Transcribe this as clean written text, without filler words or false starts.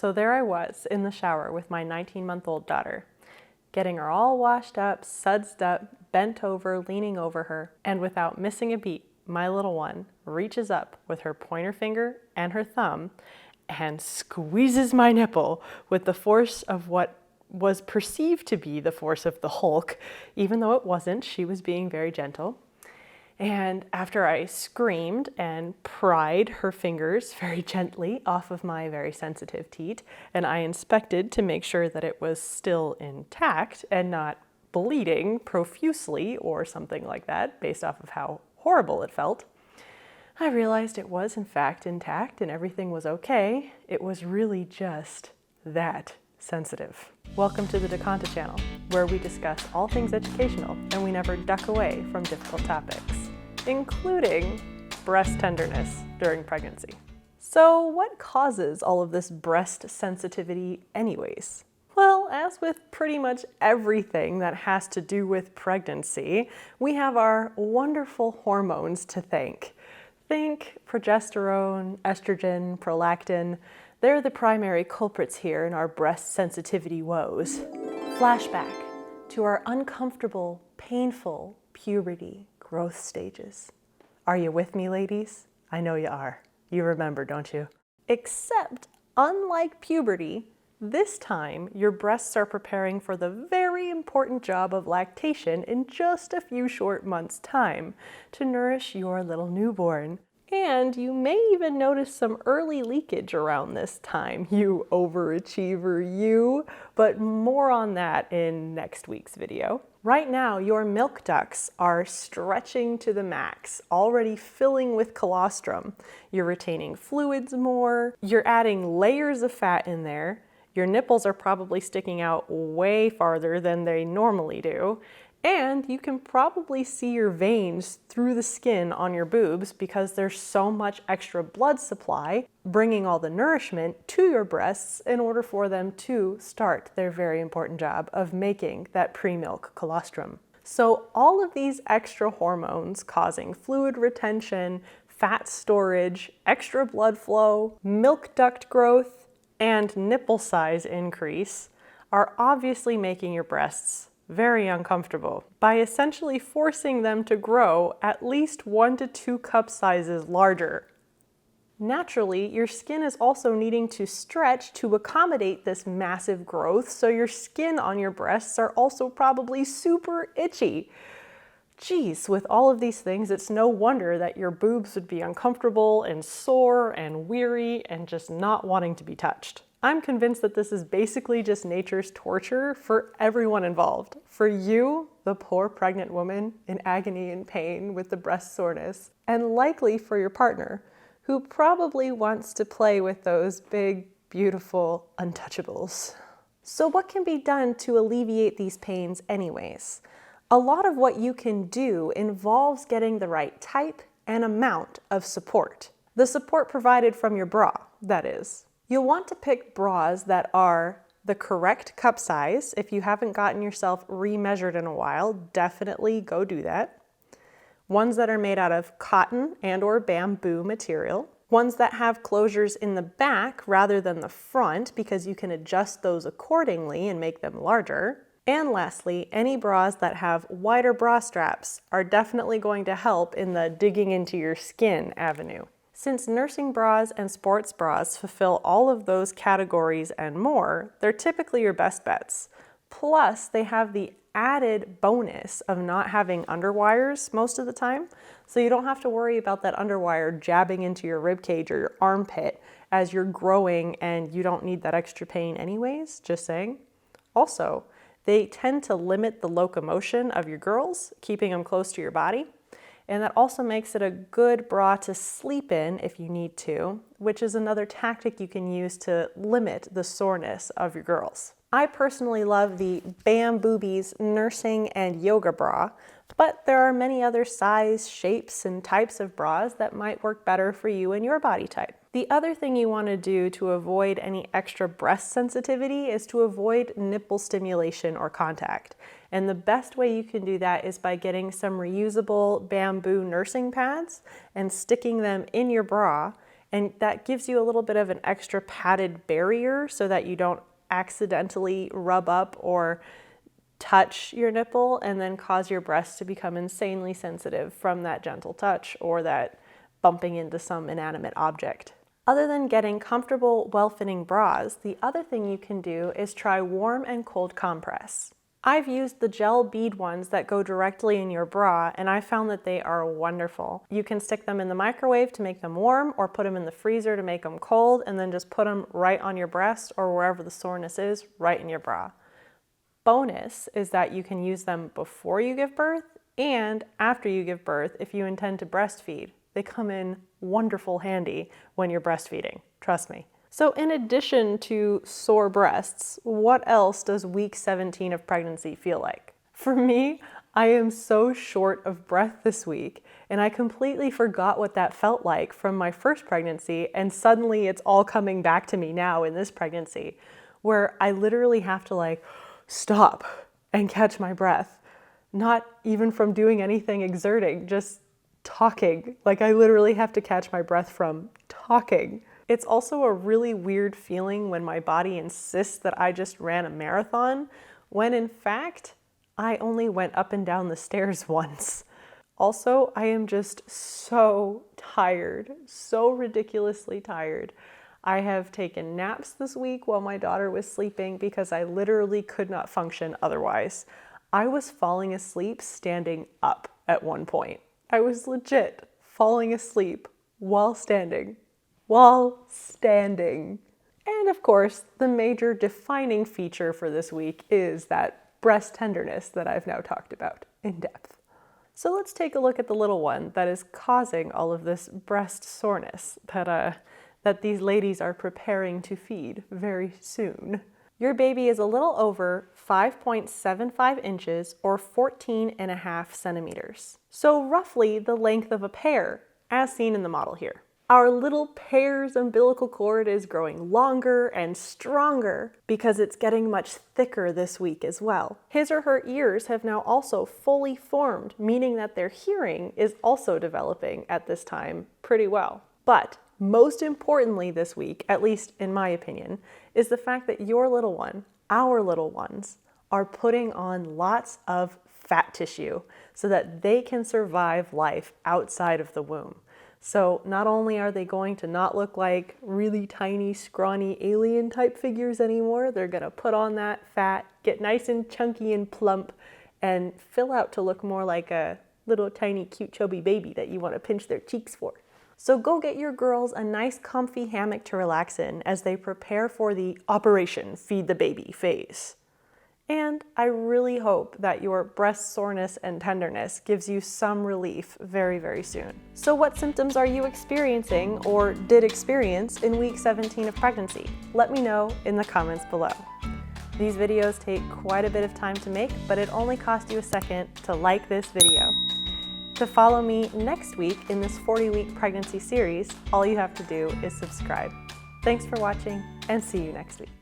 So there I was in the shower with my 19-month-old daughter, getting her all washed up, sudsed up, bent over, leaning over her, and without missing a beat, my little one reaches up with her pointer finger and her thumb and squeezes my nipple with the force of what was perceived to be the force of the Hulk, even though it wasn't. She was being very gentle. And after I screamed and pried her fingers very gently off of my very sensitive teat, and I inspected to make sure that it was still intact and not bleeding profusely or something like that, based off of how horrible it felt, I realized it was in fact intact and everything was okay. It was really just that sensitive. Welcome to the Duckonta channel, where we discuss all things educational and we never duck away from difficult topics, including breast tenderness during pregnancy. So what causes all of this breast sensitivity anyways? Well, as with pretty much everything that has to do with pregnancy, we have our wonderful hormones to thank. Think progesterone, estrogen, prolactin. They're the primary culprits here in our breast sensitivity woes. Flashback to our uncomfortable, painful puberty growth stages. Are you with me, ladies? I know you are. You remember, don't you? Except, unlike puberty, this time your breasts are preparing for the very important job of lactation in just a few short months' time to nourish your little newborn. And you may even notice some early leakage around this time, you overachiever, you. But more on that in next week's video. Right now, your milk ducts are stretching to the max, already filling with colostrum. You're retaining fluids more, you're adding layers of fat in there, your nipples are probably sticking out way farther than they normally do, and you can probably see your veins through the skin on your boobs because there's so much extra blood supply bringing all the nourishment to your breasts in order for them to start their very important job of making that pre-milk colostrum. So all of these extra hormones causing fluid retention, fat storage, extra blood flow, milk duct growth, and nipple size increase are obviously making your breasts very uncomfortable by essentially forcing them to grow at least 1 to 2 cup sizes larger. Naturally, your skin is also needing to stretch to accommodate this massive growth, so your skin on your breasts are also probably super itchy. Geez, with all of these things, it's no wonder that your boobs would be uncomfortable and sore and weary and just not wanting to be touched. I'm convinced that this is basically just nature's torture for everyone involved. For you, the poor pregnant woman in agony and pain with the breast soreness, and likely for your partner, who probably wants to play with those big, beautiful untouchables. So what can be done to alleviate these pains anyways? A lot of what you can do involves getting the right type and amount of support. The support provided from your bra, that is. You'll want to pick bras that are the correct cup size. If you haven't gotten yourself remeasured in a while, definitely go do that. Ones that are made out of cotton and or bamboo material. Ones that have closures in the back rather than the front, because you can adjust those accordingly and make them larger. And lastly, any bras that have wider bra straps are definitely going to help in the digging into your skin avenue. Since nursing bras and sports bras fulfill all of those categories and more, they're typically your best bets. Plus, they have the added bonus of not having underwires most of the time, so you don't have to worry about that underwire jabbing into your ribcage or your armpit as you're growing, and you don't need that extra pain anyways, just saying. Also, they tend to limit the locomotion of your girls, keeping them close to your body. And that also makes it a good bra to sleep in if you need to, which is another tactic you can use to limit the soreness of your girls. I personally love the Boobs nursing and yoga bra, but there are many other size, shapes, and types of bras that might work better for you and your body type. The other thing you want to do to avoid any extra breast sensitivity is to avoid nipple stimulation or contact. And the best way you can do that is by getting some reusable bamboo nursing pads and sticking them in your bra And that gives you a little bit of an extra padded barrier so that you don't accidentally rub up or touch your nipple and then cause your breast to become insanely sensitive from that gentle touch or that bumping into some inanimate object. Other than getting comfortable, well-fitting bras, the other thing you can do is try warm and cold compress. I've used the gel bead ones that go directly in your bra, and I found that they are wonderful. You can stick them in the microwave to make them warm or put them in the freezer to make them cold, and then just put them right on your breast or wherever the soreness is, right in your bra. Bonus is that you can use them before you give birth and after you give birth if you intend to breastfeed. They come in wonderful handy when you're breastfeeding, trust me. So in addition to sore breasts, what else does week 17 of pregnancy feel like? For me, I am so short of breath this week, and I completely forgot what that felt like from my first pregnancy, and suddenly it's all coming back to me now in this pregnancy, where I literally have to stop and catch my breath. Not even from doing anything exerting, just talking. I literally have to catch my breath from talking. It's also a really weird feeling when my body insists that I just ran a marathon, when in fact, I only went up and down the stairs once. Also, I am just so tired, so ridiculously tired. I have taken naps this week while my daughter was sleeping because I literally could not function otherwise. I was falling asleep standing up at one point. I was legit falling asleep while standing. And of course, the major defining feature for this week is that breast tenderness that I've now talked about in depth. So let's take a look at the little one that is causing all of this breast soreness that these ladies are preparing to feed very soon. Your baby is a little over 5.75 inches or 14.5 centimeters. So roughly the length of a pear, as seen in the model here. Our little pear's umbilical cord is growing longer and stronger because it's getting much thicker this week as well. His or her ears have now also fully formed, meaning that their hearing is also developing at this time pretty well. But most importantly this week, at least in my opinion, is the fact that your little one, our little ones, are putting on lots of fat tissue so that they can survive life outside of the womb. So not only are they going to not look like really tiny, scrawny alien type figures anymore, they're gonna put on that fat, get nice and chunky and plump, and fill out to look more like a little tiny cute chubby baby that you want to pinch their cheeks for. So go get your girls a nice comfy hammock to relax in as they prepare for the Operation Feed the Baby phase. And I really hope that your breast soreness and tenderness gives you some relief very, very soon. So what symptoms are you experiencing or did experience in week 17 of pregnancy? Let me know in the comments below. These videos take quite a bit of time to make, but it only costs you a second to like this video. To follow me next week in this 40-week pregnancy series, all you have to do is subscribe. Thanks for watching and see you next week.